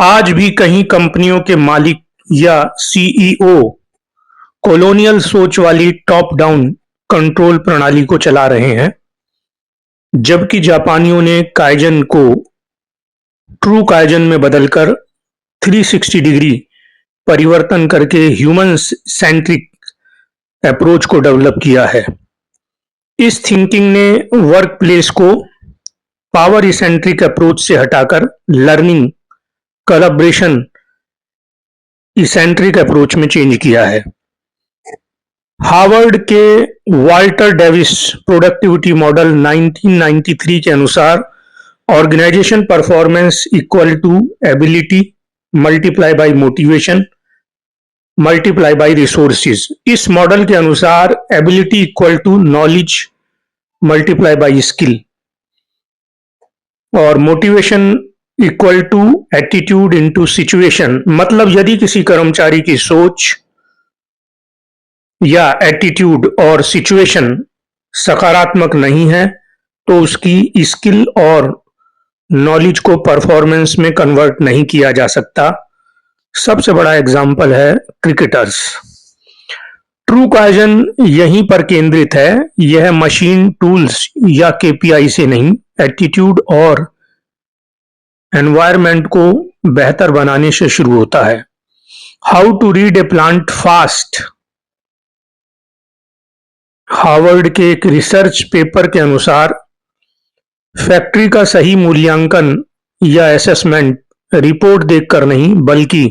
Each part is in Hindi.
आज भी कई कंपनियों के मालिक या सीईओ कॉलोनियल सोच वाली टॉप डाउन कंट्रोल प्रणाली को चला रहे हैं, जबकि जापानियों ने काइजन को ट्रू काइजन में बदलकर 360 डिग्री परिवर्तन करके ह्यूमन सेंट्रिक अप्रोच को डेवलप किया है। इस थिंकिंग ने वर्क प्लेस को पावर सेंट्रिक अप्रोच से हटाकर लर्निंग कोलैबोरेशन इसेंट्रिक अप्रोच में चेंज किया है। हार्वर्ड के वाल्टर डेविस प्रोडक्टिविटी मॉडल 1993 के अनुसार organisation performance equal to ability multiply by motivation multiply by resources. इस मॉडल के अनुसार ability equal to knowledge multiply by skill और motivation equal to attitude into situation. मतलब यदि किसी कर्मचारी की सोच या एटीट्यूड और सिचुएशन सकारात्मक नहीं है तो उसकी स्किल और नॉलेज को परफॉर्मेंस में कन्वर्ट नहीं किया जा सकता। सबसे बड़ा एग्जाम्पल है क्रिकेटर्स। ट्रू काइजन यहीं पर केंद्रित है। यह मशीन टूल्स या केपीआई से नहीं, एटीट्यूड और एनवायरनमेंट को बेहतर बनाने से शुरू होता है। How to read a plant fast. Harvard के एक रिसर्च पेपर के अनुसार फैक्ट्री का सही मूल्यांकन या असेसमेंट रिपोर्ट देखकर नहीं बल्कि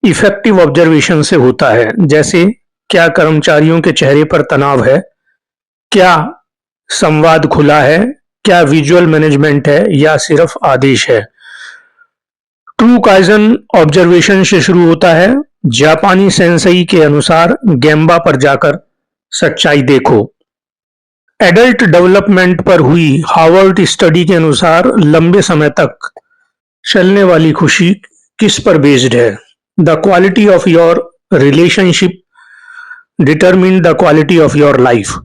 इफेक्टिव ऑब्जर्वेशन से होता है। जैसे क्या कर्मचारियों के चेहरे पर तनाव है, क्या संवाद खुला है, क्या विजुअल मैनेजमेंट है या सिर्फ आदेश है। ट्रू काइजन ऑब्जर्वेशन से शुरू होता है। जापानी सेंसेई के अनुसार गेम्बा पर जाकर सच्चाई देखो। एडल्ट डेवलपमेंट पर हुई हार्वर्ड स्टडी के अनुसार लंबे समय तक चलने वाली खुशी किस पर बेस्ड है। The quality of your relationship determine the quality of your life.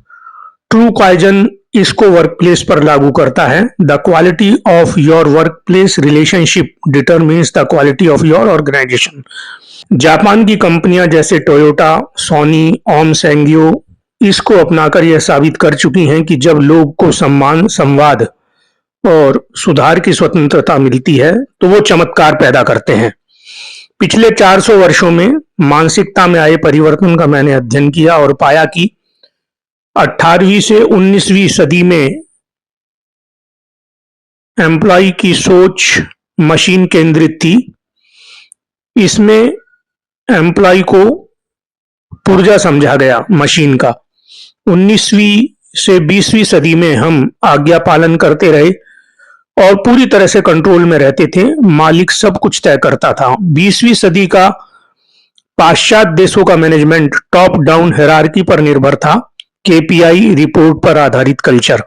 True kaizen इसको वर्क प्लेस पर लागू करता है। The quality of your work place relationship determines the quality of your organization. Japan की कंपनियां जैसे टोयोटा, सोनी, ओम सेंग्यो इसको अपनाकर यह साबित कर चुकी हैं कि जब लोग को सम्मान, संवाद और सुधार की स्वतंत्रता मिलती है तो वो चमत्कार पैदा करते हैं। पिछले 400 वर्षों में मानसिकता में आए परिवर्तन का मैंने अध्ययन किया और पाया कि 18वीं से 19वीं सदी में एम्प्लॉय की सोच मशीन केंद्रित थी। इसमें एम्प्लॉय को पुर्जा समझा गया मशीन का। 19वीं से 20वीं सदी में हम आज्ञा पालन करते रहे और पूरी तरह से कंट्रोल में रहते थे। मालिक सब कुछ तय करता था। 20वीं सदी का पाश्चात्य देशों का मैनेजमेंट टॉप डाउन हायरार्की पर निर्भर था, केपीआई रिपोर्ट पर आधारित कल्चर।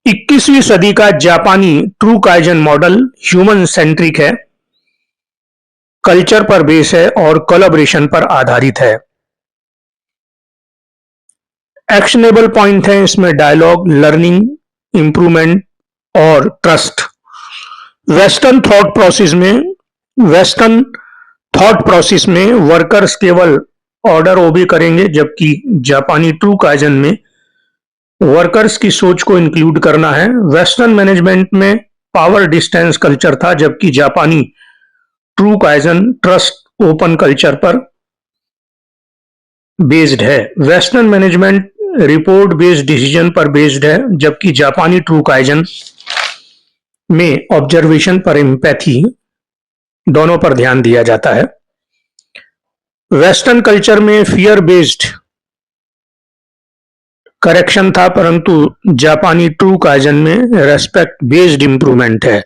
21वीं सदी का जापानी true kaizen model human centric है, कल्चर पर बेस है और कोलैबोरेशन पर आधारित है। एक्शनेबल पॉइंट है इसमें डायलॉग, लर्निंग, इंप्रूवमेंट और ट्रस्ट। वेस्टर्न थॉट प्रोसेस में वर्कर्स केवल ऑर्डर ओबे करेंगे, जबकि जापानी ट्रू काइजन में वर्कर्स की सोच को इंक्लूड करना है। वेस्टर्न मैनेजमेंट में पावर डिस्टेंस कल्चर था, जबकि जापानी true kaizen trust open culture पर बेस्ड है। Western management report based decision पर बेस्ड है, जबकि जापानी ट्रू काइजन में ऑब्जर्वेशन पर एम्पैथी दोनों पर ध्यान दिया जाता है। वेस्टर्न कल्चर में फियर बेस्ड करेक्शन था, परंतु जापानी ट्रू काइजन में रेस्पेक्ट बेस्ड इंप्रूवमेंट है।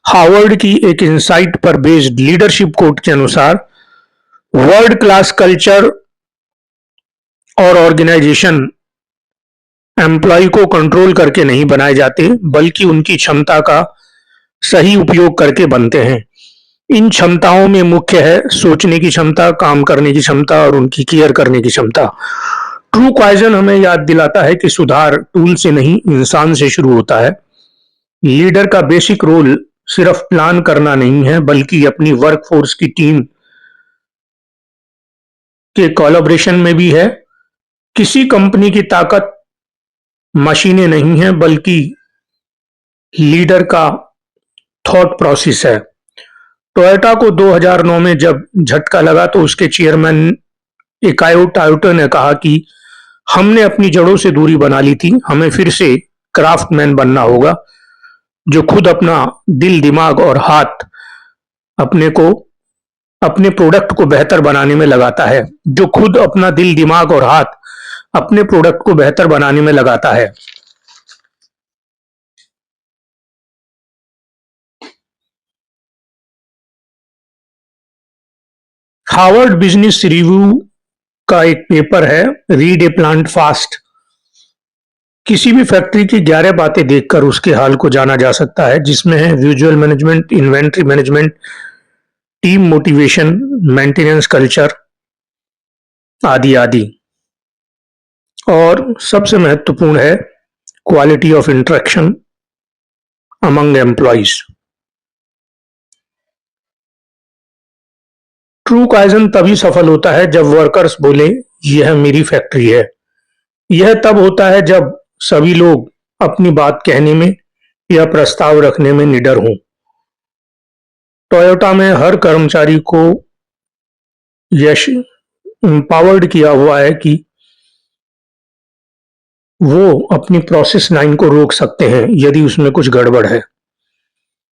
हार्वर्ड की एक इंसाइट पर बेस्ड लीडरशिप कोड के अनुसार वर्ल्ड क्लास कल्चर और ऑर्गेनाइजेशन एम्प्लॉय को कंट्रोल करके नहीं बनाए जाते, बल्कि उनकी क्षमता का सही उपयोग करके बनते हैं। इन क्षमताओं में मुख्य है सोचने की क्षमता, काम करने की क्षमता और उनकी केयर करने की क्षमता। ट्रू काइजन हमें याद दिलाता है कि सुधार टूल से नहीं इंसान से शुरू होता है। लीडर का बेसिक रोल सिर्फ प्लान करना नहीं है बल्कि अपनी वर्कफोर्स की टीम के कोलैबोरेशन में भी है। किसी कंपनी की ताकत मशीनें नहीं है बल्कि लीडर का थॉट प्रोसेस है। टोयोटा को 2009 में जब झटका लगा तो उसके चेयरमैन इकायो टोयोटा ने कहा कि हमने अपनी जड़ों से दूरी बना ली थी, हमें फिर से क्राफ्टमैन बनना होगा जो खुद अपना दिल, दिमाग और हाथ अपने प्रोडक्ट को बेहतर बनाने में लगाता है, जो खुद अपना दिल, दिमाग और हाथ अपने प्रोडक्ट को बेहतर बनाने में लगाता है। हार्वर्ड बिजनेस रिव्यू का एक पेपर है, रीड ए प्लांट फास्ट। किसी भी फैक्ट्री की 11 बातें देखकर उसके हाल को जाना जा सकता है, जिसमें है visual management, inventory management, team motivation, maintenance culture आदि आदि। और सबसे महत्वपूर्ण है quality of interaction among employees. True kaizen तभी सफल होता है जब वर्कर्स बोले यह मेरी फैक्ट्री है। यह तब होता है जब सभी लोग अपनी बात कहने में या प्रस्ताव रखने में निडर हों। टोयोटा में हर कर्मचारी को यश एम्पावर्ड किया हुआ है कि वो अपनी प्रोसेस लाइन को रोक सकते हैं यदि उसमें कुछ गड़बड़ है।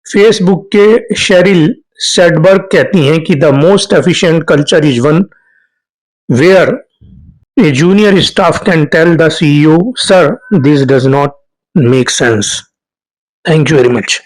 फेसबुक के शेरिल सैडबर्ग कहती हैं कि the most efficient culture is one where a junior staff can tell the CEO, sir, this does not make sense. Thank you very much.